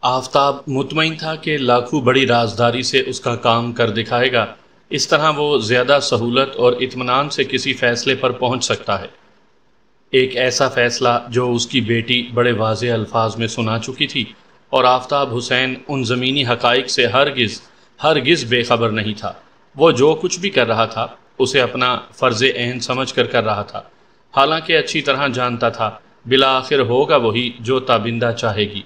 آفتاب مطمئن تھا کہ لاکھو بڑی رازداری سے اس کا کام کر دکھائے گا، اس طرح وہ زیادہ سہولت اور اطمینان سے کسی فیصلے پر پہنچ سکتا ہے۔ ایک ایسا فیصلہ جو اس کی بیٹی بڑے واضح الفاظ میں سنا چکی تھی، اور آفتاب حسین ان زمینی حقائق سے ہرگز بے خبر نہیں تھا۔ وہ جو کچھ بھی کر رہا تھا اسے اپنا فرض عین سمجھ کر رہا تھا، حالانکہ اچھی طرح جانتا تھا بالآخر ہوگا وہی جو تابندہ چاہے گی۔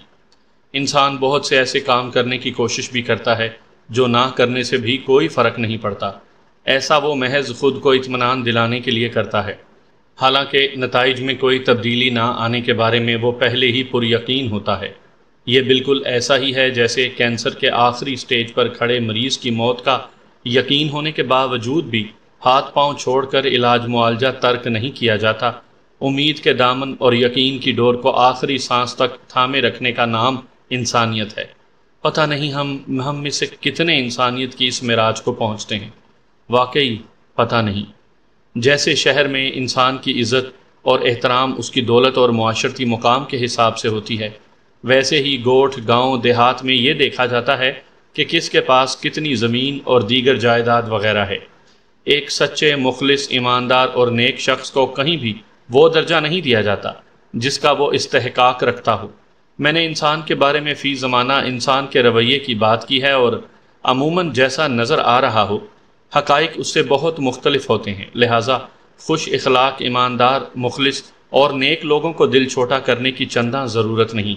انسان بہت سے ایسے کام کرنے کی کوشش بھی کرتا ہے جو نہ کرنے سے بھی کوئی فرق نہیں پڑتا، ایسا وہ محض خود کو اطمینان دلانے کے لیے کرتا ہے، حالانکہ نتائج میں کوئی تبدیلی نہ آنے کے بارے میں وہ پہلے ہی پر یقین ہوتا ہے۔ یہ بالکل ایسا ہی ہے جیسے کینسر کے آخری سٹیج پر کھڑے مریض کی موت کا یقین ہونے کے باوجود بھی ہاتھ پاؤں چھوڑ کر علاج معالجہ ترک نہیں کیا جاتا۔ امید کے دامن اور یقین کی ڈور کو آخری سانس تک تھامے رکھنے کا نام انسانیت ہے۔ پتہ نہیں ہم میں سے کتنے انسانیت کی اس معراج کو پہنچتے ہیں، واقعی پتہ نہیں۔ جیسے شہر میں انسان کی عزت اور احترام اس کی دولت اور معاشرتی مقام کے حساب سے ہوتی ہے، ویسے ہی گوٹھ، گاؤں، دیہات میں یہ دیکھا جاتا ہے کہ کس کے پاس کتنی زمین اور دیگر جائیداد وغیرہ ہے۔ ایک سچے، مخلص، ایماندار اور نیک شخص کو کہیں بھی وہ درجہ نہیں دیا جاتا جس کا وہ استحقاق رکھتا ہو۔ میں نے انسان کے بارے میں فی زمانہ انسان کے رویے کی بات کی ہے، اور عموماً جیسا نظر آ رہا ہو حقائق اس سے بہت مختلف ہوتے ہیں، لہٰذا خوش اخلاق، ایماندار، مخلص اور نیک لوگوں کو دل چھوٹا کرنے کی چنداں ضرورت نہیں۔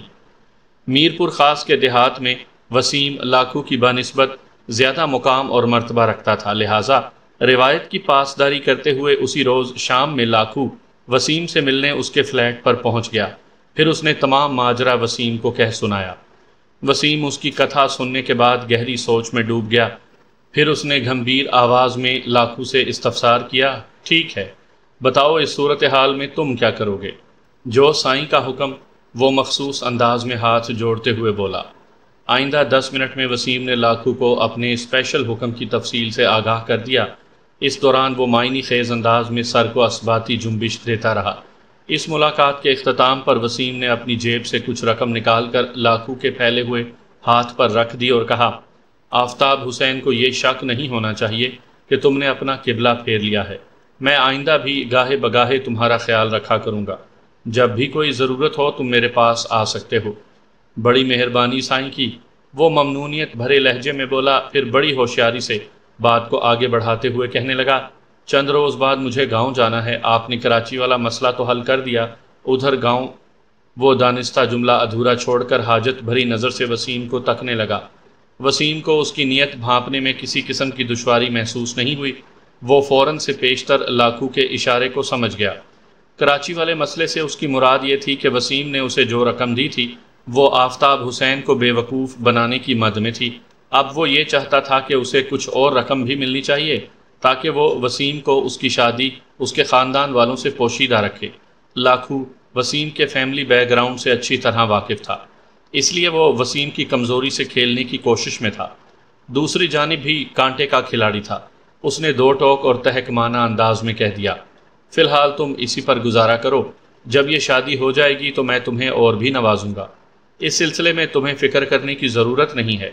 میرپور خاص کے دیہات میں وسیم لاکھو کی بنسبت زیادہ مقام اور مرتبہ رکھتا تھا، لہٰذا روایت کی پاسداری کرتے ہوئے اسی روز شام میں لاکھو وسیم سے ملنے اس کے فلیٹ پر پہنچ گیا۔ پھر اس نے تمام ماجرا وسیم کو کہہ سنایا۔ وسیم اس کی کتھا سننے کے بعد گہری سوچ میں ڈوب گیا۔ پھر اس نے گھمبیر آواز میں لاکھو سے استفسار کیا، ٹھیک ہے، بتاؤ اس صورتحال میں تم کیا کرو گے؟ جو سائیں کا حکم، وہ مخصوص انداز میں ہاتھ جوڑتے ہوئے بولا۔ آئندہ 10 منٹ میں وسیم نے لاکھو کو اپنے اسپیشل حکم کی تفصیل سے آگاہ کر دیا۔ اس دوران وہ معنی خیز انداز میں سر کو اثباتی جنبش دیتا رہا۔ اس ملاقات کے اختتام پر وسیم نے اپنی جیب سے کچھ رقم نکال کر لاکھو کے پھیلے ہوئے ہاتھ پر رکھ دی اور کہا، آفتاب حسین کو یہ شک نہیں ہونا چاہیے کہ تم نے اپنا قبلہ پھیر لیا ہے۔ میں آئندہ بھی گاہے بگاہے تمہارا خیال رکھا کروں گا۔ جب بھی کوئی ضرورت ہو تم میرے پاس آ سکتے ہو۔ بڑی مہربانی سائیں کی، وہ ممنونیت بھرے لہجے میں بولا، پھر بڑی ہوشیاری سے بات کو آگے بڑھاتے ہوئے کہنے لگا، چند روز بعد مجھے گاؤں جانا ہے، آپ نے کراچی والا مسئلہ تو حل کر دیا، ادھر گاؤں؟ وہ دانستہ جملہ ادھورا چھوڑ کر حاجت بھری نظر سے وسیم کو تکنے لگا۔ وسیم کو اس کی نیت بھانپنے میں کسی قسم کی دشواری محسوس نہیں ہوئی، وہ فوراً سے پیشتر لاکھو کے اشارے کو سمجھ گیا۔ کراچی والے مسئلے سے اس کی مراد یہ تھی کہ وسیم نے اسے جو رقم دی تھی وہ آفتاب حسین کو بے وقوف بنانے کی مد میں تھی۔ اب وہ یہ چاہتا تھا کہ اسے کچھ اور رقم بھی ملنی چاہیے تاکہ وہ وسیم کو اس کی شادی اس کے خاندان والوں سے پوشیدہ رکھے۔ لاکھو وسیم کے فیملی بیک گراؤنڈ سے اچھی طرح واقف تھا، اس لیے وہ وسیم کی کمزوری سے کھیلنے کی کوشش میں تھا۔ دوسری جانب بھی کانٹے کا کھلاڑی تھا۔ اس نے دو ٹوک اور تحکمانہ انداز میں کہہ دیا، فی الحال تم اسی پر گزارا کرو، جب یہ شادی ہو جائے گی تو میں تمہیں اور بھی نوازوں گا، اس سلسلے میں تمہیں فکر کرنے کی ضرورت نہیں ہے۔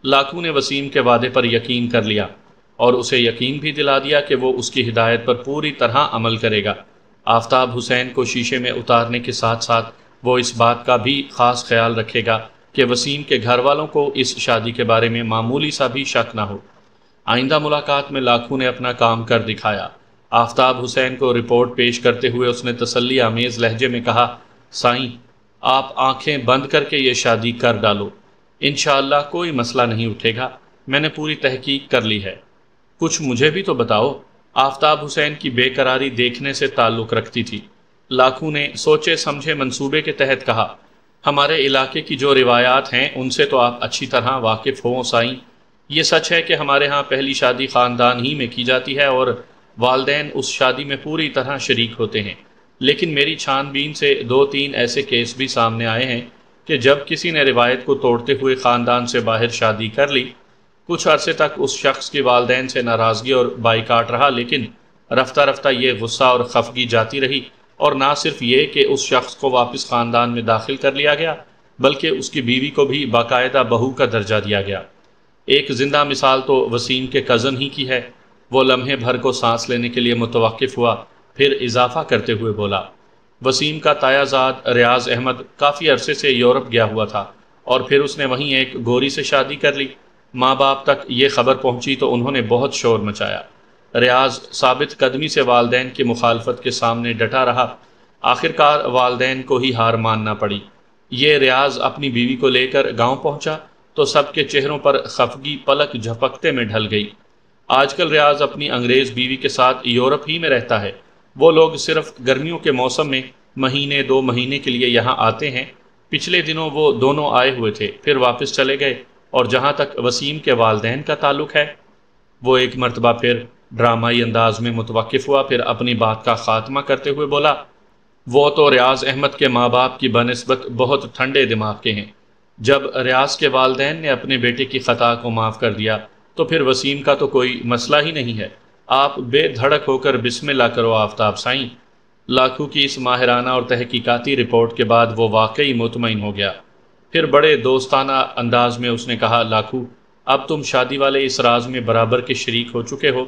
لاکھو نے وسیم کے وعدے پر یقین کر لیا اور اسے یقین بھی دلا دیا کہ وہ اس کی ہدایت پر پوری طرح عمل کرے گا۔ آفتاب حسین کو شیشے میں اتارنے کے ساتھ ساتھ وہ اس بات کا بھی خاص خیال رکھے گا کہ وسیم کے گھر والوں کو اس شادی کے بارے میں معمولی سا بھی شک نہ ہو۔ آئندہ ملاقات میں لاکھو نے اپنا کام کر دکھایا۔ آفتاب حسین کو رپورٹ پیش کرتے ہوئے اس نے تسلی آمیز لہجے میں کہا، سائیں، آپ آنکھیں بند کر کے یہ شادی کر ڈالو، انشاءاللہ کوئی مسئلہ نہیں اٹھے گا، میں نے پوری تحقیق کر لی ہے۔ کچھ مجھے بھی تو بتاؤ۔ آفتاب حسین کی بے قراری دیکھنے سے تعلق رکھتی تھی۔ لاکھو نے سوچے سمجھے منصوبے کے تحت کہا، ہمارے علاقے کی جو روایات ہیں ان سے تو آپ اچھی طرح واقف ہوں سائیں۔ یہ سچ ہے کہ ہمارے ہاں پہلی شادی خاندان ہی میں کی جاتی ہے اور والدین اس شادی میں پوری طرح شریک ہوتے ہیں، لیکن میری چھان بین سے 2-3 ایسے کیس بھی سامنے آئے ہیں کہ جب کسی نے روایت کو توڑتے ہوئے خاندان سے باہر شادی کر لی، کچھ عرصے تک اس شخص کے والدین سے ناراضگی اور بائیکاٹ رہا، لیکن رفتہ رفتہ یہ غصہ اور خفگی جاتی رہی، اور نہ صرف یہ کہ اس شخص کو واپس خاندان میں داخل کر لیا گیا بلکہ اس کی بیوی کو بھی باقاعدہ بہو کا درجہ دیا گیا۔ ایک زندہ مثال تو وسیم کے کزن ہی کی ہے۔ وہ لمحے بھر کو سانس لینے کے لیے متوقف ہوا، پھر اضافہ کرتے ہوئے بولا، وسیم کا تایا زاد ریاض احمد کافی عرصے سے یورپ گیا ہوا تھا اور پھر اس نے وہیں ایک گوری سے شادی کر لی۔ ماں باپ تک یہ خبر پہنچی تو انہوں نے بہت شور مچایا۔ ریاض ثابت قدمی سے والدین کی مخالفت کے سامنے ڈٹا رہا۔ آخرکار والدین کو ہی ہار ماننا پڑی۔ یہ ریاض اپنی بیوی کو لے کر گاؤں پہنچا تو سب کے چہروں پر خفگی پلک جھپکتے میں ڈھل گئی۔ آج کل ریاض اپنی انگریز بیوی کے ساتھ یورپ ہی میں رہتا ہے۔ وہ لوگ صرف گرمیوں کے موسم میں مہینے 2 مہینے کے لیے یہاں آتے ہیں۔ پچھلے دنوں وہ دونوں آئے ہوئے تھے، پھر واپس چلے گئے، اور جہاں تک وسیم کے والدین کا تعلق ہے، وہ ایک مرتبہ پھر ڈرامائی انداز میں متوقف ہوا، پھر اپنی بات کا خاتمہ کرتے ہوئے بولا، وہ تو ریاض احمد کے ماں باپ کی بنسبت بہت ٹھنڈے دماغ کے ہیں۔ جب ریاض کے والدین نے اپنے بیٹے کی خطا کو معاف کر دیا تو پھر وسیم کا تو کوئی مسئلہ ہی نہیں ہے۔ آپ بے دھڑک ہو کر بسم اللہ کرو آفتاب سائیں۔ لاکھو کی اس ماہرانہ اور تحقیقاتی رپورٹ کے بعد وہ واقعی مطمئن ہو گیا۔ پھر بڑے دوستانہ انداز میں اس نے کہا، لاکھو، اب تم شادی والے اس راز میں برابر کے شریک ہو چکے ہو،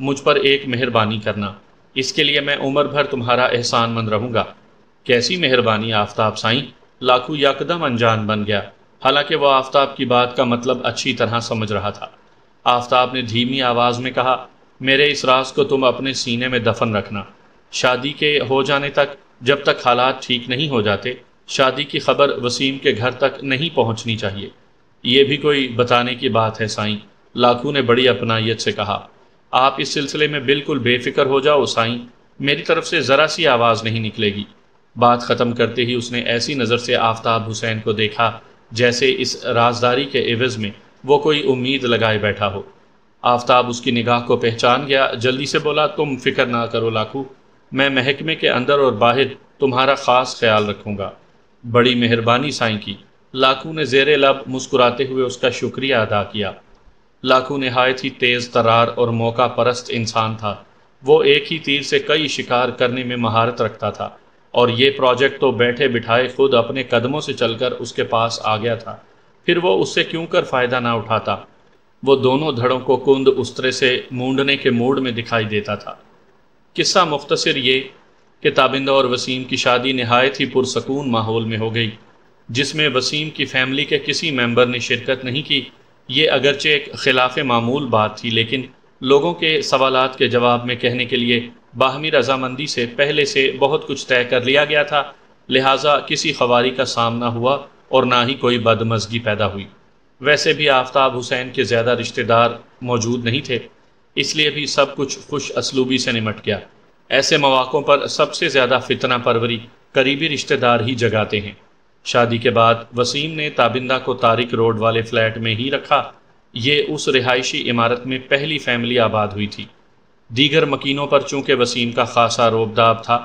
مجھ پر ایک مہربانی کرنا، اس کے لیے میں عمر بھر تمہارا احسان مند رہوں گا۔ کیسی مہربانی آفتاب سائیں؟ لاکھو یکدم انجان بن گیا، حالانکہ وہ آفتاب کی بات کا مطلب اچھی طرح سمجھ رہا تھا۔ آفتاب نے دھیمی آواز میں کہا، میرے اس راز کو تم اپنے سینے میں دفن رکھنا۔ شادی کے ہو جانے تک، جب تک حالات ٹھیک نہیں ہو جاتے، شادی کی خبر وسیم کے گھر تک نہیں پہنچنی چاہیے۔ یہ بھی کوئی بتانے کی بات ہے سائیں، لاکھو نے بڑی اپنائیت سے کہا۔ آپ اس سلسلے میں بالکل بے فکر ہو جاؤ سائیں، میری طرف سے ذرا سی آواز نہیں نکلے گی۔ بات ختم کرتے ہی اس نے ایسی نظر سے آفتاب حسین کو دیکھا جیسے اس رازداری کے عوض میں وہ کوئی امید لگائے بیٹھا ہو۔ آفتاب اس کی نگاہ کو پہچان گیا، جلدی سے بولا، تم فکر نہ کرو لاکھو، میں محکمے کے اندر اور باہر تمہارا خاص خیال رکھوں گا۔ بڑی مہربانی سائیں کی۔ لاکھو نے زیر لب مسکراتے ہوئے اس کا شکریہ ادا کیا۔ لاکھو نہایت ہی تیز ترار اور موقع پرست انسان تھا۔ وہ ایک ہی تیر سے کئی شکار کرنے میں مہارت رکھتا تھا، اور یہ پروجیکٹ تو بیٹھے بٹھائے خود اپنے قدموں سے چل کر اس کے پاس آ گیا تھا، پھر وہ اس سے کیوں کر فائدہ نہ اٹھاتا۔ وہ دونوں دھڑوں کو کند استرے سے مونڈنے کے موڈ میں دکھائی دیتا تھا۔ قصہ مختصر یہ کہ تابندہ اور وسیم کی شادی نہایت ہی پرسکون ماحول میں ہو گئی، جس میں وسیم کی فیملی کے کسی ممبر نے شرکت نہیں کی۔ یہ اگرچہ ایک خلاف معمول بات تھی، لیکن لوگوں کے سوالات کے جواب میں کہنے کے لیے باہمی رضامندی سے پہلے سے بہت کچھ طے کر لیا گیا تھا، لہٰذا کسی خواری کا سامنا ہوا اور نہ ہی کوئی بدمزگی پیدا ہوئی۔ ویسے بھی آفتاب حسین کے زیادہ رشتہ دار موجود نہیں تھے، اس لیے بھی سب کچھ خوش اسلوبی سے نمٹ گیا۔ ایسے مواقعوں پر سب سے زیادہ فتنہ پروری قریبی رشتہ دار ہی جگاتے ہیں۔ شادی کے بعد وسیم نے تابندہ کو طارق روڈ والے فلیٹ میں ہی رکھا۔ یہ اس رہائشی عمارت میں پہلی فیملی آباد ہوئی تھی۔ دیگر مکینوں پر چونکہ وسیم کا خاصا روبداب تھا،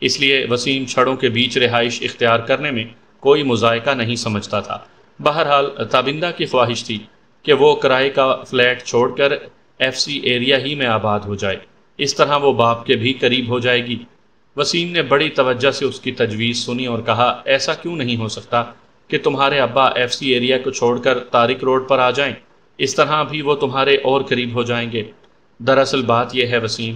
اس لیے وسیم چھڑوں کے بیچ رہائش اختیار کرنے میں کوئی مذائقہ نہیں سمجھتا تھا۔ بہرحال تابندہ کی خواہش تھی کہ وہ کرائے کا فلیٹ چھوڑ کر FC ایریا ہی میں آباد ہو جائے، اس طرح وہ باپ کے بھی قریب ہو جائے گی۔ وسیم نے بڑی توجہ سے اس کی تجویز سنی اور کہا، ایسا کیوں نہیں ہو سکتا کہ تمہارے ابا FC ایریا کو چھوڑ کر طارق روڈ پر آ جائیں، اس طرح بھی وہ تمہارے اور قریب ہو جائیں گے۔ دراصل بات یہ ہے وسیم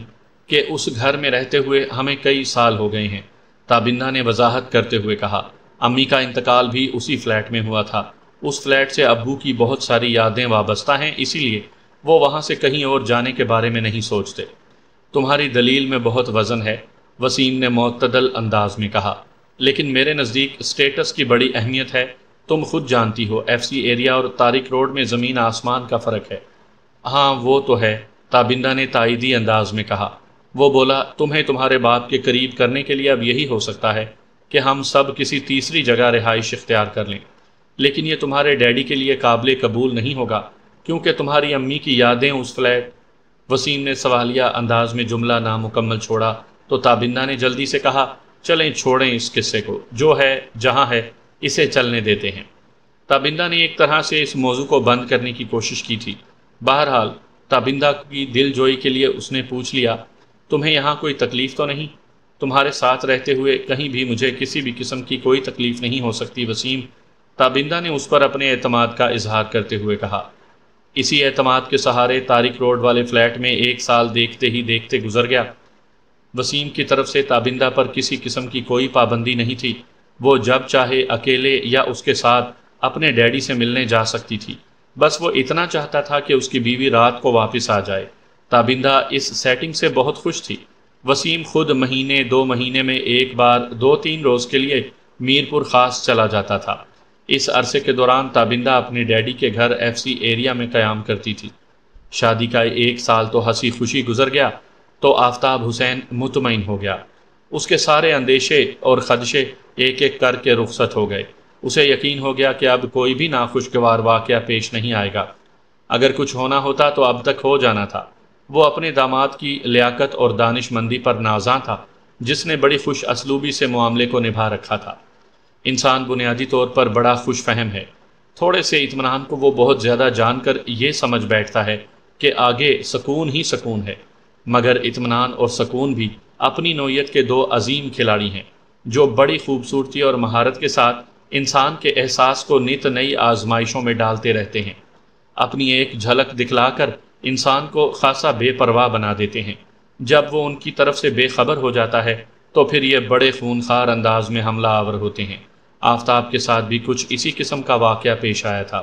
کہ اس گھر میں رہتے ہوئے ہمیں کئی سال ہو گئے ہیں، تابندہ نے وضاحت کرتے ہوئے کہا۔ امی کا انتقال بھی اسی فلیٹ میں ہوا تھا۔ اس فلیٹ سے ابو کی بہت ساری یادیں وابستہ ہیں، اسی لیے وہ وہاں سے کہیں اور جانے کے بارے میں نہیں سوچتے۔ تمہاری دلیل میں بہت وزن ہے، وسیم نے معتدل انداز میں کہا، لیکن میرے نزدیک اسٹیٹس کی بڑی اہمیت ہے۔ تم خود جانتی ہو FC ایریا اور طارق روڈ میں زمین آسمان کا فرق ہے۔ ہاں وہ تو ہے، تابندہ نے تائیدی انداز میں کہا۔ وہ بولا، تمہیں تمہارے باپ کے قریب کرنے کے لیے اب یہی ہو سکتا ہے کہ ہم سب کسی تیسری جگہ رہائش اختیار کر لیں، لیکن یہ تمہارے ڈیڈی کے لیے قابل قبول نہیں ہوگا، کیونکہ تمہاری امی کی یادیں اس فلیٹ۔ وسیم نے سوالیہ انداز میں جملہ نامکمل چھوڑا تو تابندہ نے جلدی سے کہا، چلیں چھوڑیں اس قصے کو، جو ہے جہاں ہے اسے چلنے دیتے ہیں۔ تابندہ نے ایک طرح سے اس موضوع کو بند کرنے کی کوشش کی تھی۔ بہرحال تابندہ کی دل جوئی کے لیے اس نے پوچھ لیا، تمہیں یہاں کوئی تکلیف تو نہیں؟ تمہارے ساتھ رہتے ہوئے کہیں بھی مجھے کسی بھی قسم کی کوئی تکلیف نہیں ہو سکتی وسیم، تابندہ نے اس پر اپنے اعتماد کا اظہار کرتے ہوئے کہا۔ اسی اعتماد کے سہارے تارک روڈ والے فلیٹ میں 1 سال دیکھتے ہی دیکھتے گزر گیا۔ وسیم کی طرف سے تابندہ پر کسی قسم کی کوئی پابندی نہیں تھی۔ وہ جب چاہے اکیلے یا اس کے ساتھ اپنے ڈیڈی سے ملنے جا سکتی تھی۔ بس وہ اتنا چاہتا تھا کہ اس کی بیوی رات کو واپس آ جائے۔ تابندہ اس سیٹنگ سے بہت خوش تھی۔ وسیم خود مہینے 2 مہینے میں ایک بار 2-3 روز کے لیے میرپور خاص چلا جاتا تھا۔ اس عرصے کے دوران تابندہ اپنے ڈیڈی کے گھر FC ایریا میں قیام کرتی تھی۔ شادی کا 1 سال تو ہنسی خوشی گزر گیا تو آفتاب حسین مطمئن ہو گیا۔ اس کے سارے اندیشے اور خدشے ایک ایک کر کے رخصت ہو گئے۔ اسے یقین ہو گیا کہ اب کوئی بھی ناخوشگوار واقعہ پیش نہیں آئے گا۔ اگر کچھ ہونا ہوتا تو اب تک ہو جانا تھا۔ وہ اپنے داماد کی لیاقت اور دانش مندی پر نازاں تھا، جس نے بڑی خوش اسلوبی سے معاملے کو نبھا رکھا تھا۔ انسان بنیادی طور پر بڑا خوش فہم ہے۔ تھوڑے سے اطمینان کو وہ بہت زیادہ جان کر یہ سمجھ بیٹھتا ہے کہ آگے سکون ہی سکون ہے، مگر اطمینان اور سکون بھی اپنی نوعیت کے 2 عظیم کھلاڑی ہیں، جو بڑی خوبصورتی اور مہارت کے ساتھ انسان کے احساس کو نت نئی آزمائشوں میں ڈالتے رہتے ہیں۔ اپنی ایک جھلک دکھلا کر انسان کو خاصا بے پرواہ بنا دیتے ہیں۔ جب وہ ان کی طرف سے بے خبر ہو جاتا ہے تو پھر یہ بڑے خونخوار انداز میں حملہ آور ہوتے ہیں۔ آفتاب کے ساتھ بھی کچھ اسی قسم کا واقعہ پیش آیا تھا۔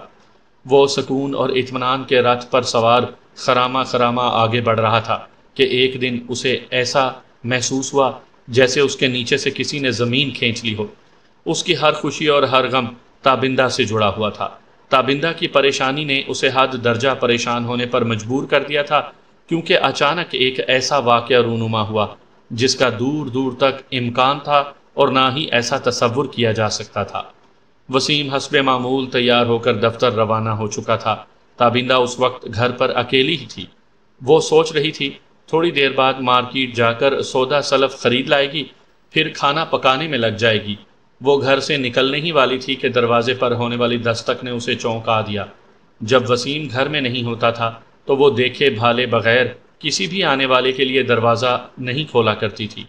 وہ سکون اور اطمینان کے رتھ پر سوار خرامہ خرامہ آگے بڑھ رہا تھا کہ ایک دن اسے ایسا محسوس ہوا جیسے اس کے نیچے سے کسی نے زمین کھینچ لی ہو۔ اس کی ہر خوشی اور ہر غم تابندہ سے جڑا ہوا تھا۔ تابندہ کی پریشانی نے اسے حد درجہ پریشان ہونے پر مجبور کر دیا تھا، کیونکہ اچانک ایک ایسا واقعہ رونما ہوا جس کا دور دور تک امکان تھا اور نہ ہی ایسا تصور کیا جا سکتا تھا۔ وسیم حسب معمول تیار ہو کر دفتر روانہ ہو چکا تھا۔ تابندہ اس وقت گھر پر اکیلی ہی تھی۔ وہ سوچ رہی تھی تھوڑی دیر بعد مارکیٹ جا کر سودا سلف خرید لائے گی، پھر کھانا پکانے میں لگ جائے گی۔ وہ گھر سے نکلنے ہی والی تھی کہ دروازے پر ہونے والی دستک نے اسے چونکا دیا۔ جب وسیم گھر میں نہیں ہوتا تھا تو وہ دیکھے بھالے بغیر کسی بھی آنے والے کے لیے دروازہ نہیں کھولا کرتی تھی۔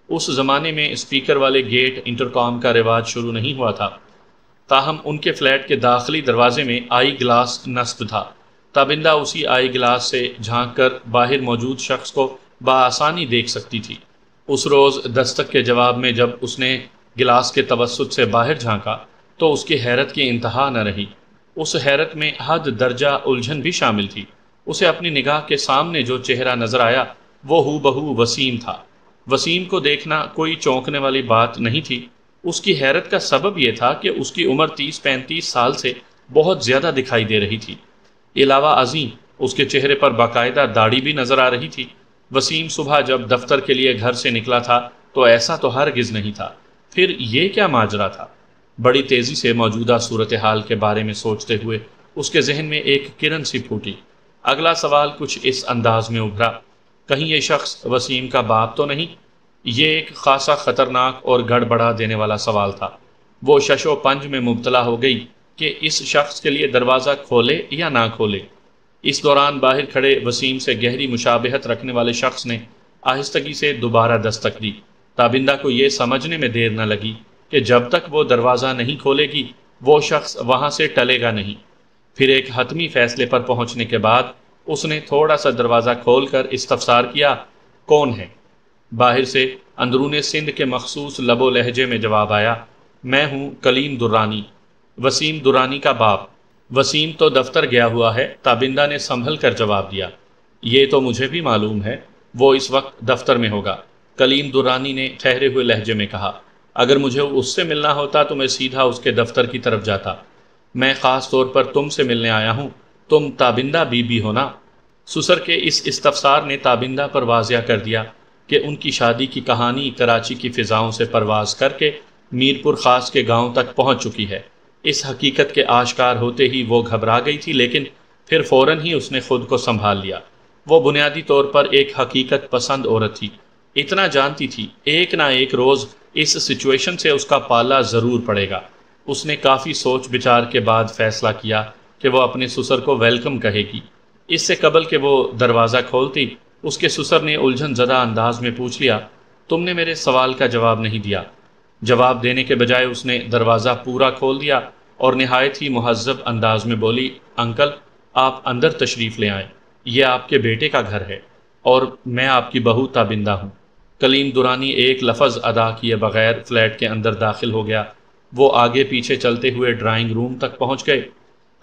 اس زمانے میں اسپیکر والے گیٹ انٹرکام کا رواج شروع نہیں ہوا تھا، تاہم ان کے فلیٹ کے داخلی دروازے میں آئی گلاس نصب تھا۔ تابندہ اسی آئی گلاس سے جھانک کر باہر موجود شخص کو بآسانی دیکھ سکتی تھی۔ اس روز دستک کے جواب میں جب اس نے گلاس کے توسط سے باہر جھانکا تو اس کی حیرت کی انتہا نہ رہی۔ اس حیرت میں حد درجہ الجھن بھی شامل تھی۔ اسے اپنی نگاہ کے سامنے جو چہرہ نظر آیا وہ ہو بہو وسیم تھا۔ وسیم کو دیکھنا کوئی چونکنے والی بات نہیں تھی۔ اس کی حیرت کا سبب یہ تھا کہ اس کی عمر 30-35 سال سے بہت زیادہ دکھائی دے رہی تھی۔ علاوہ ازیں اس کے چہرے پر باقاعدہ داڑھی بھی نظر آ رہی تھی۔ وسیم صبح جب دفتر کے لیے گھر سے نکلا تھا تو ایسا تو ہرگز نہیں تھا۔ پھر یہ کیا ماجرا تھا؟ بڑی تیزی سے موجودہ صورتحال کے بارے میں سوچتے ہوئے اس کے ذہن میں ایک کرن سی پھوٹی۔ اگلا سوال کچھ اس انداز میں ابھرا، کہیں یہ شخص وسیم کا باپ تو نہیں؟ یہ ایک خاصا خطرناک اور گڑبڑا دینے والا سوال تھا۔ وہ شش و پنج میں مبتلا ہو گئی کہ اس شخص کے لیے دروازہ کھولے یا نہ کھولے۔ اس دوران باہر کھڑے وسیم سے گہری مشابہت رکھنے والے شخص نے آہستگی سے دوبارہ دستک دی۔ تابندہ کو یہ سمجھنے میں دیر نہ لگی کہ جب تک وہ دروازہ نہیں کھولے گی وہ شخص وہاں سے ٹلے گا نہیں۔ پھر ایک حتمی فیصلے پر پہنچنے کے بعد اس نے تھوڑا سا دروازہ کھول کر استفسار کیا، کون ہے؟ باہر سے اندرون سندھ کے مخصوص لب و لہجے میں جواب آیا، میں ہوں کلیم درانی، وسیم درانی کا باپ۔ وسیم تو دفتر گیا ہوا ہے، تابندہ نے سنبھل کر جواب دیا۔ یہ تو مجھے بھی معلوم ہے، وہ اس وقت دفتر میں ہوگا، کلیم درانی نے ٹھہرے ہوئے لہجے میں کہا۔ اگر مجھے اس سے ملنا ہوتا تو میں سیدھا اس کے دفتر کی طرف جاتا۔ میں خاص طور پر تم سے ملنے آیا ہوں، تم تابندہ بی بی ہو نا؟ سسر کے اس استفسار نے تابندہ پر واضح کر دیا کہ ان کی شادی کی کہانی کراچی کی فضاؤں سے پرواز کر کے میرپور خاص کے گاؤں تک پہنچ چکی ہے۔ اس حقیقت کے آشکار ہوتے ہی وہ گھبرا گئی تھی، لیکن پھر فوراً ہی اس نے خود کو سنبھال لیا۔ وہ بنیادی طور پر ایک حقیقت پسند عورت تھی، اتنا جانتی تھی ایک نہ ایک روز اس سچویشن سے اس کا پالا ضرور پڑے گا۔ اس نے کافی سوچ بچار کے بعد فیصلہ کیا کہ وہ اپنے سسر کو ویلکم کہے گی۔ اس سے قبل کہ وہ دروازہ کھولتی اس کے سسر نے الجھن زدہ انداز میں پوچھ لیا، تم نے میرے سوال کا جواب نہیں دیا۔ جواب دینے کے بجائے اس نے دروازہ پورا کھول دیا اور نہایت ہی مہذب انداز میں بولی، انکل آپ اندر تشریف لے آئیں، یہ آپ کے بیٹے کا گھر ہے اور میں آپ کی بہو تابندہ ہوں۔ کلیم درانی ایک لفظ ادا کیے بغیر فلیٹ کے اندر داخل ہو گیا۔ وہ آگے پیچھے چلتے ہوئے ڈرائنگ روم تک پہنچ گئے۔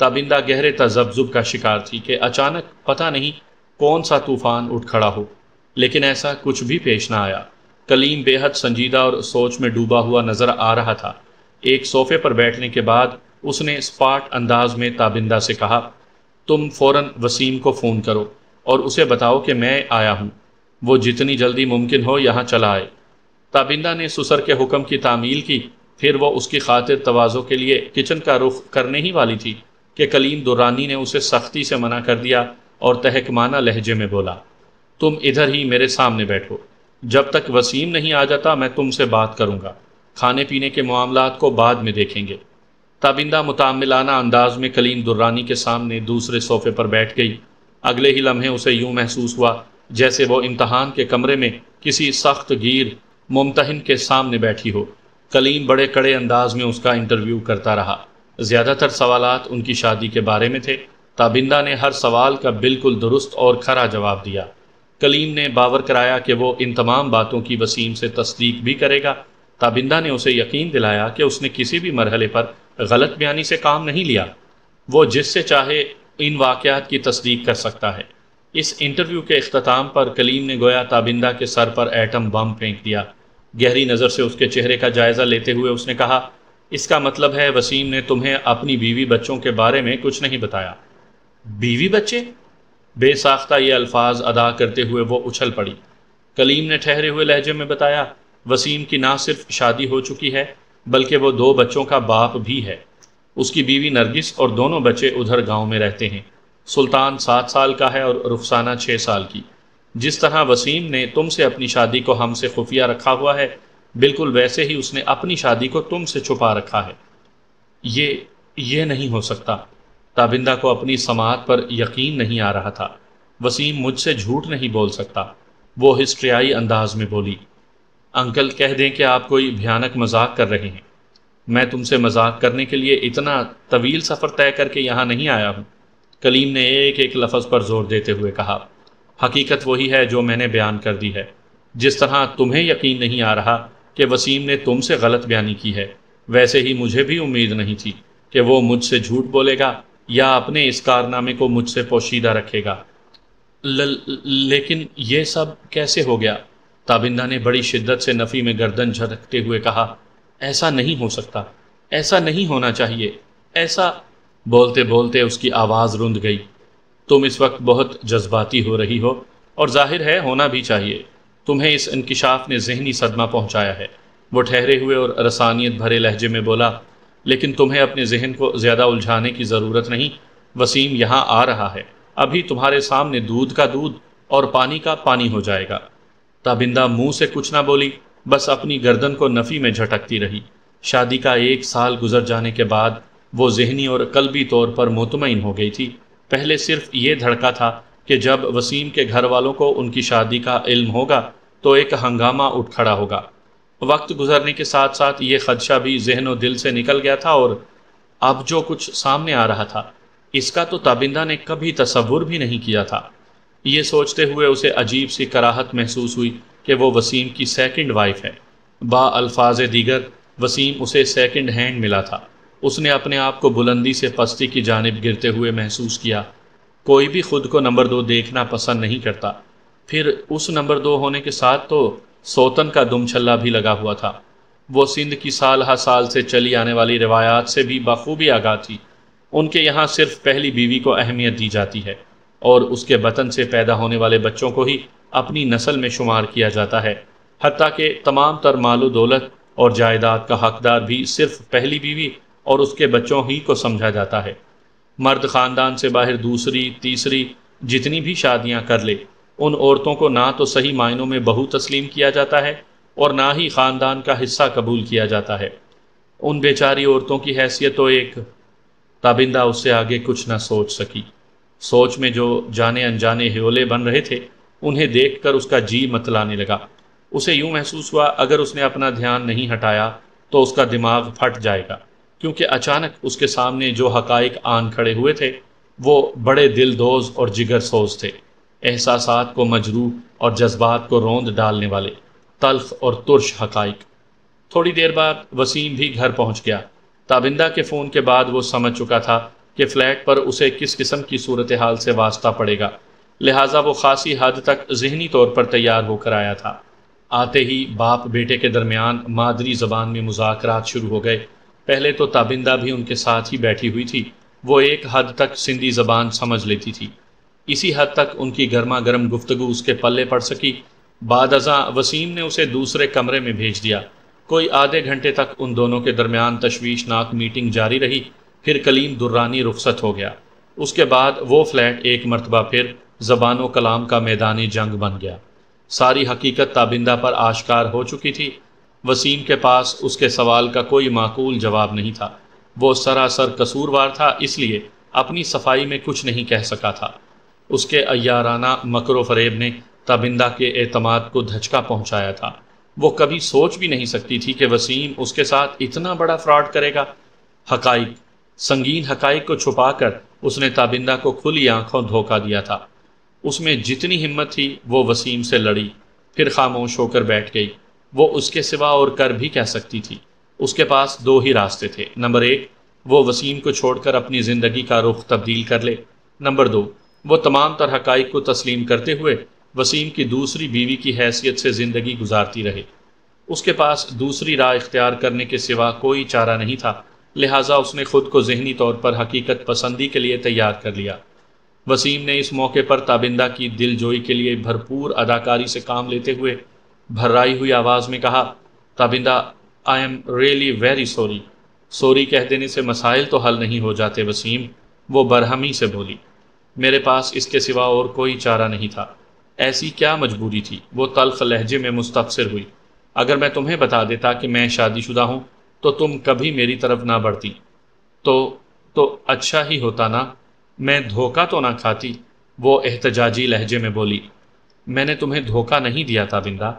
تابندہ گہرے تذبذب کا شکار تھی کہ اچانک پتہ نہیں کون سا طوفان اٹھ کھڑا ہو، لیکن ایسا کچھ بھی پیش نہ آیا۔ کلیم بے حد سنجیدہ اور سوچ میں ڈوبا ہوا نظر آ رہا تھا۔ ایک صوفے پر بیٹھنے کے بعد اس نے اسپاٹ انداز میں تابندہ سے کہا، تم فوراً وسیم کو فون کرو اور اسے بتاؤ کہ میں آیا ہوں، وہ جتنی جلدی ممکن ہو یہاں چلا آئے۔ تابندہ نے سسر کے حکم کی تعمیل کی، پھر وہ اس کی خاطر تواضع کے لیے کچن کا رخ کرنے ہی والی تھی کہ کلیم درانی نے اسے سختی سے منع کر دیا اور تحکمانہ لہجے میں بولا، تم ادھر ہی میرے سامنے بیٹھو، جب تک وسیم نہیں آ جاتا میں تم سے بات کروں گا، کھانے پینے کے معاملات کو بعد میں دیکھیں گے۔ تابندہ متعاملانہ انداز میں کلیم درانی کے سامنے دوسرے صوفے پر بیٹھ گئی۔ اگلے ہی لمحے اسے یوں محسوس ہوا جیسے وہ امتحان کے کمرے میں کسی سخت گیر ممتحن کے سامنے بیٹھی ہو۔ کلیم بڑے کڑے انداز میں اس کا انٹرویو کرتا رہا۔ زیادہ تر سوالات ان کی شادی کے بارے میں تھے۔ تابندہ نے ہر سوال کا بالکل درست اور کھرا جواب دیا۔ کلیم نے باور کرایا کہ وہ ان تمام باتوں کی وسیم سے تصدیق بھی کرے گا۔ تابندہ نے اسے یقین دلایا کہ اس نے کسی بھی مرحلے پر غلط بیانی سے کام نہیں لیا، وہ جس سے چاہے ان واقعات کی تصدیق کر سکتا ہے۔ اس انٹرویو کے اختتام پر کلیم نے گویا تابندہ کے سر پر ایٹم بم پھینک دیا۔ گہری نظر سے اس کے چہرے کا جائزہ لیتے ہوئے اس نے کہا، اس کا مطلب ہے وسیم نے تمہیں اپنی بیوی بچوں کے بارے میں کچھ نہیں بتایا؟ بیوی بچے؟ بے ساختہ یہ الفاظ ادا کرتے ہوئے وہ اچھل پڑی۔ کلیم نے ٹھہرے ہوئے لہجے میں بتایا، وسیم کی نہ صرف شادی ہو چکی ہے بلکہ وہ 2 بچوں کا باپ بھی ہے۔ اس کی بیوی نرگس اور دونوں بچے ادھر گاؤں میں رہتے ہیں۔ سلطان 7 سال کا ہے اور رخسانہ 6 سال کی۔ جس طرح وسیم نے تم سے اپنی شادی کو ہم سے خفیہ رکھا ہوا ہے، بالکل ویسے ہی اس نے اپنی شادی کو تم سے چھپا رکھا ہے۔ یہ نہیں ہو سکتا۔ تابندہ کو اپنی سماعت پر یقین نہیں آ رہا تھا۔ وسیم مجھ سے جھوٹ نہیں بول سکتا، وہ ہسٹریائی انداز میں بولی۔ انکل کہہ دیں کہ آپ کوئی بھیانک مذاق کر رہے ہیں، میں تم سے مذاق کرنے کے لیے اتنا طویل سفر طے کر کے یہاں نہیں آیا ہوں۔ کلیم نے ایک ایک لفظ پر زور دیتے ہوئے کہا، حقیقت وہی ہے جو میں نے بیان کر دی ہے۔ جس طرح تمہیں یقین نہیں آ رہا کہ وسیم نے تم سے غلط بیانی کی ہے، ویسے ہی مجھے بھی امید نہیں تھی کہ وہ مجھ سے جھوٹ بولے گا یا اپنے اس کارنامے کو مجھ سے پوشیدہ رکھے گا۔ لیکن یہ سب کیسے ہو گیا؟ تابندہ نے بڑی شدت سے نفی میں گردن جھٹکتے ہوئے کہا، ایسا نہیں ہو سکتا، ایسا نہیں ہونا چاہیے، ایسا… بولتے بولتے اس کی آواز رند گئی۔ تم اس وقت بہت جذباتی ہو رہی ہو، اور ظاہر ہے ہونا بھی چاہیے۔ تمہیں اس انکشاف نے ذہنی صدمہ پہنچایا ہے۔ وہ ٹھہرے ہوئے اور رسانیت بھرے لہجے میں بولا، لیکن تمہیں اپنے ذہن کو زیادہ الجھانے کی ضرورت نہیں۔ وسیم یہاں آ رہا ہے، ابھی تمہارے سامنے دودھ کا دودھ اور پانی کا پانی ہو جائے گا۔ تابندہ منہ سے کچھ نہ بولی، بس اپنی گردن کو نفی میں جھٹکتی رہی۔ شادی کا 1 سال گزر جانے کے بعد وہ ذہنی اور قلبی طور پر مطمئن ہو گئی تھی۔ پہلے صرف یہ دھڑکا تھا کہ جب وسیم کے گھر والوں کو ان کی شادی کا علم ہوگا تو ایک ہنگامہ اٹھ کھڑا ہوگا۔ وقت گزرنے کے ساتھ ساتھ یہ خدشہ بھی ذہن و دل سے نکل گیا تھا، اور اب جو کچھ سامنے آ رہا تھا اس کا تو تابندہ نے کبھی تصور بھی نہیں کیا تھا۔ یہ سوچتے ہوئے اسے عجیب سی کراہت محسوس ہوئی کہ وہ وسیم کی سیکنڈ وائف ہے۔ با الفاظ دیگر وسیم اسے سیکنڈ ہینڈ ملا تھا۔ اس نے اپنے آپ کو بلندی سے پستی کی جانب گرتے ہوئے محسوس کیا۔ کوئی بھی خود کو نمبر 2 دیکھنا پسند نہیں کرتا، پھر اس نمبر 2 ہونے کے ساتھ تو سوتن کا دم چھلا بھی لگا ہوا تھا۔ وہ سندھ کی سال ہر سال سے چلی آنے والی روایات سے بھی بخوبی آگاہ تھی۔ ان کے یہاں صرف پہلی بیوی کو اہمیت دی جاتی ہے اور اس کے بطن سے پیدا ہونے والے بچوں کو ہی اپنی نسل میں شمار کیا جاتا ہے، حتیٰ کہ تمام تر مال و دولت اور جائیداد کا حقدار بھی صرف پہلی بیوی اور اس کے بچوں ہی کو سمجھا جاتا ہے۔ مرد خاندان سے باہر دوسری، تیسری جتنی بھی شادیاں کر لے، ان عورتوں کو نہ تو صحیح معنوں میں بہو تسلیم کیا جاتا ہے اور نہ ہی خاندان کا حصہ قبول کیا جاتا ہے۔ ان بیچاری عورتوں کی حیثیت تو ایک… تابندہ اس سے آگے کچھ نہ سوچ سکی۔ سوچ میں جو جانے انجانے ہیولے بن رہے تھے انہیں دیکھ کر اس کا جی متلانے لگا۔ اسے یوں محسوس ہوا اگر اس نے اپنا دھیان نہیں ہٹایا تو اس کا دماغ پھٹ جائے گا، کیونکہ اچانک اس کے سامنے جو حقائق آن کھڑے ہوئے تھے وہ بڑے دل دوز اور جگر سوز تھے، احساسات کو مجروح اور جذبات کو روند ڈالنے والے تلخ اور ترش حقائق۔ تھوڑی دیر بعد وسیم بھی گھر پہنچ گیا۔ تابندہ کے فون کے بعد وہ سمجھ چکا تھا کہ فلیٹ پر اسے کس قسم کی صورتحال سے واسطہ پڑے گا، لہٰذا وہ خاصی حد تک ذہنی طور پر تیار ہو کر آیا تھا۔ آتے ہی باپ بیٹے کے درمیان مادری زبان میں مذاکرات شروع ہو گئے۔ پہلے تو تابندہ بھی ان کے ساتھ ہی بیٹھی ہوئی تھی، وہ ایک حد تک سندھی زبان سمجھ لیتی تھی، اسی حد تک ان کی گرما گرم گفتگو اس کے پلے پڑ سکی۔ بعد ازاں وسیم نے اسے دوسرے کمرے میں بھیج دیا۔ کوئی آدھے گھنٹے تک ان دونوں کے درمیان تشویشناک میٹنگ جاری رہی، پھر کلیم درانی رخصت ہو گیا۔ اس کے بعد وہ فلیٹ ایک مرتبہ پھر زبان و کلام کا میدان جنگ بن گیا۔ ساری حقیقت تابندہ پر آشکار ہو چکی تھی۔ وسیم کے پاس اس کے سوال کا کوئی معقول جواب نہیں تھا۔ وہ سراسر قصوروار تھا، اس لیے اپنی صفائی میں کچھ نہیں کہہ سکا تھا۔ اس کے عیارانہ مکر و فریب نے تابندہ کے اعتماد کو دھچکا پہنچایا تھا۔ وہ کبھی سوچ بھی نہیں سکتی تھی کہ وسیم اس کے ساتھ اتنا بڑا فراڈ کرے گا۔ حقائق، سنگین حقائق کو چھپا کر اس نے تابندہ کو کھلی آنکھوں دھوکہ دیا تھا۔ اس میں جتنی ہمت تھی وہ وسیم سے لڑی، پھر خاموش ہو کر بیٹھ گئی۔ وہ اس کے سوا اور کر بھی کہہ سکتی تھی۔ اس کے پاس دو ہی راستے تھے، نمبر ایک وہ وسیم کو چھوڑ کر اپنی زندگی کا رخ تبدیل کر لے، نمبر دو وہ تمام تر حقائق کو تسلیم کرتے ہوئے وسیم کی دوسری بیوی کی حیثیت سے زندگی گزارتی رہے۔ اس کے پاس دوسری راہ اختیار کرنے کے سوا کوئی چارہ نہیں تھا، لہٰذا اس نے خود کو ذہنی طور پر حقیقت پسندی کے لیے تیار کر لیا۔ وسیم نے اس موقع پر تابندہ کی دل جوئی کے لیے بھرپور اداکاری سے کام لیتے ہوئے بھرائی ہوئی آواز میں کہا، Tabinda, I am really very sorry. Sorry کہہ دینے سے مسائل تو حل نہیں ہو جاتے وسیم، وہ برہمی سے بولی۔ میرے پاس اس کے سوا اور کوئی چارہ نہیں تھا۔ ایسی کیا مجبوری تھی؟ وہ تلخ لہجے میں مستفسر ہوئی۔ اگر میں تمہیں بتا دیتا کہ میں شادی شدہ ہوں تو تم کبھی میری طرف نہ بڑھتی تو اچھا ہی ہوتا نا، میں دھوکہ تو نہ کھاتی، وہ احتجاجی لہجے میں بولی۔ میں نے تمہیں دھوکہ نہیں دیا تابندہ۔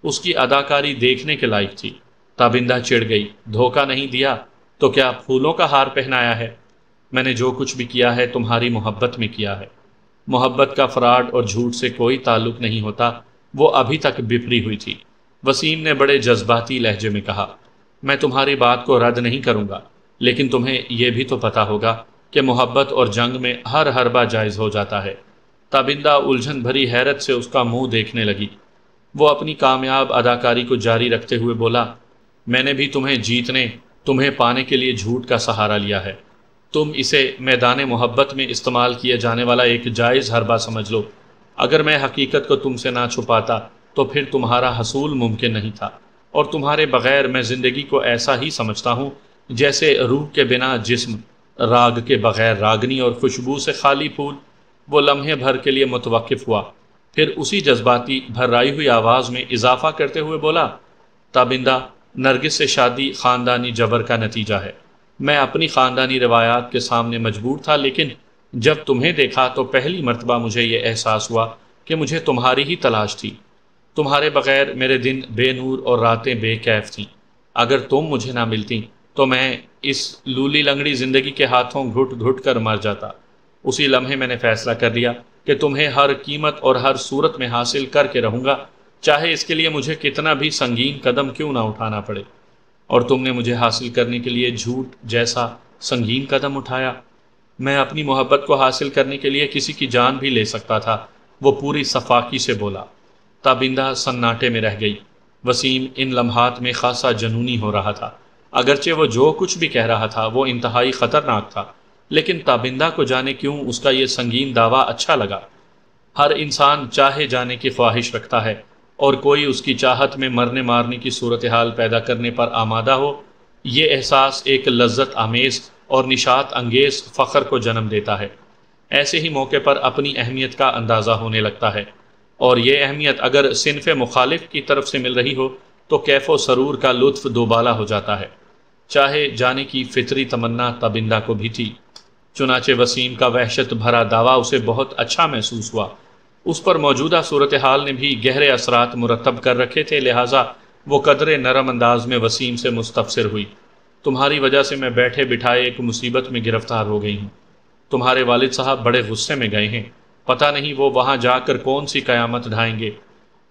اس کی اداکاری دیکھنے کے لائق تھی۔ تابندہ چڑ گئی۔ دھوکہ نہیں دیا تو کیا پھولوں کا ہار پہنایا ہے؟ میں نے جو کچھ بھی کیا ہے تمہاری محبت میں کیا ہے۔ محبت کا فراڈ اور جھوٹ سے کوئی تعلق نہیں ہوتا، وہ ابھی تک بفری ہوئی تھی۔ وسیم نے بڑے جذباتی لہجے میں کہا، میں تمہاری بات کو رد نہیں کروں گا، لیکن تمہیں یہ بھی تو پتا ہوگا کہ محبت اور جنگ میں ہر حربہ جائز ہو جاتا ہے۔ تابندہ الجھن بھری حیرت سے اس کا منہ دیکھنے لگی۔ وہ اپنی کامیاب اداکاری کو جاری رکھتے ہوئے بولا، میں نے بھی تمہیں جیتنے، تمہیں پانے کے لیے جھوٹ کا سہارا لیا ہے۔ تم اسے میدان محبت میں استعمال کیے جانے والا ایک جائز حربہ سمجھ لو۔ اگر میں حقیقت کو تم سے نہ چھپاتا تو پھر تمہارا حصول ممکن نہیں تھا، اور تمہارے بغیر میں زندگی کو ایسا ہی سمجھتا ہوں جیسے روح کے بنا جسم، راگ کے بغیر راگنی اور خوشبو سے خالی پھول۔ وہ لمحے بھر کے لیے متوقف ہوا، پھر اسی جذباتی بھرائی ہوئی آواز میں اضافہ کرتے ہوئے بولا، تابندہ، نرگس سے شادی خاندانی جبر کا نتیجہ ہے۔ میں اپنی خاندانی روایات کے سامنے مجبور تھا، لیکن جب تمہیں دیکھا تو پہلی مرتبہ مجھے یہ احساس ہوا کہ مجھے تمہاری ہی تلاش تھی۔ تمہارے بغیر میرے دن بے نور اور راتیں بے کیف تھیں۔ اگر تم مجھے نہ ملتی تو میں اس لولی لنگڑی زندگی کے ہاتھوں گھٹ گھٹ کر مر جاتا۔ اسی لمحے میں نے فیصلہ کر لیا کہ تمہیں ہر قیمت اور ہر صورت میں حاصل کر کے رہوں گا، چاہے اس کے لیے مجھے کتنا بھی سنگین قدم کیوں نہ اٹھانا پڑے۔ اور تم نے مجھے حاصل کرنے کے لیے جھوٹ جیسا سنگین قدم اٹھایا۔ میں اپنی محبت کو حاصل کرنے کے لیے کسی کی جان بھی لے سکتا تھا، وہ پوری صفاقی سے بولا۔ تابندہ سناٹے میں رہ گئی۔ وسیم ان لمحات میں خاصا جنونی ہو رہا تھا۔ اگرچہ وہ جو کچھ بھی کہہ رہا تھا وہ انتہائی خطرناک تھا، لیکن تابندہ کو جانے کیوں اس کا یہ سنگین دعویٰ اچھا لگا۔ ہر انسان چاہے جانے کی خواہش رکھتا ہے، اور کوئی اس کی چاہت میں مرنے مارنے کی صورتحال پیدا کرنے پر آمادہ ہو، یہ احساس ایک لذت آمیز اور نشاط انگیز فخر کو جنم دیتا ہے۔ ایسے ہی موقع پر اپنی اہمیت کا اندازہ ہونے لگتا ہے، اور یہ اہمیت اگر صنف مخالف کی طرف سے مل رہی ہو تو کیف و سرور کا لطف دوبالا ہو جاتا ہے۔ چاہے جانے کی فطری تمنا تابندہ کو بھی تھی، چنانچہ وسیم کا وحشت بھرا دعویٰ اسے بہت اچھا محسوس ہوا۔ اس پر موجودہ صورتحال نے بھی گہرے اثرات مرتب کر رکھے تھے، لہٰذا وہ قدرے نرم انداز میں وسیم سے مستفسر ہوئی، تمہاری وجہ سے میں بیٹھے بٹھائے ایک مصیبت میں گرفتار ہو گئی ہوں۔ تمہارے والد صاحب بڑے غصے میں گئے ہیں، پتہ نہیں وہ وہاں جا کر کون سی قیامت ڈھائیں گے۔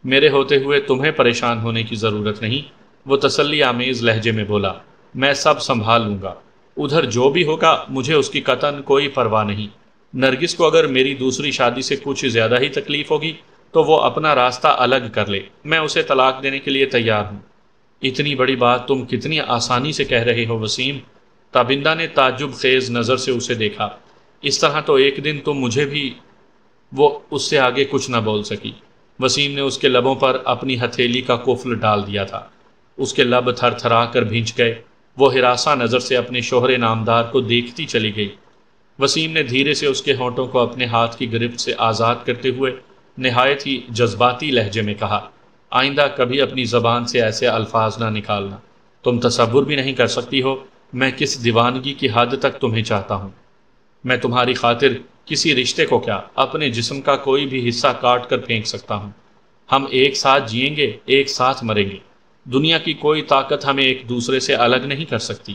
میرے ہوتے ہوئے تمہیں پریشان ہونے کی ضرورت نہیں، وہ تسلی آمیز لہجے میں بولا، میں سب سنبھال لوں گا۔ ادھر جو بھی ہوگا مجھے اس کی قطعاً کوئی پرواہ نہیں۔ نرگس کو اگر میری دوسری شادی سے کچھ زیادہ ہی تکلیف ہوگی تو وہ اپنا راستہ الگ کر لے، میں اسے طلاق دینے کے لیے تیار ہوں۔ اتنی بڑی بات تم کتنی آسانی سے کہہ رہے ہو وسیم؟ تابندہ نے تعجب خیز نظر سے اسے دیکھا۔ اس طرح تو ایک دن تم مجھے بھی… وہ اس سے آگے کچھ نہ بول سکی۔ وسیم نے اس کے لبوں پر اپنی ہتھیلی کا قفل ڈال دیا تھا۔ اس کے لب تھر تھرا کر بھینچ گئے۔ وہ ہراساں نظر سے اپنے شوہر نامدار کو دیکھتی چلی گئی۔ وسیم نے دھیرے سے اس کے ہونٹوں کو اپنے ہاتھ کی گرفت سے آزاد کرتے ہوئے نہایت ہی جذباتی لہجے میں کہا، آئندہ کبھی اپنی زبان سے ایسے الفاظ نہ نکالنا۔ تم تصور بھی نہیں کر سکتی ہو میں کس دیوانگی کی حد تک تمہیں چاہتا ہوں۔ میں تمہاری خاطر کسی رشتے کو کیا، اپنے جسم کا کوئی بھی حصہ کاٹ کر پھینک سکتا ہوں۔ ہم ایک ساتھ جئیں گے، ایک ساتھ مریں گے۔ دنیا کی کوئی طاقت ہمیں ایک دوسرے سے الگ نہیں کر سکتی۔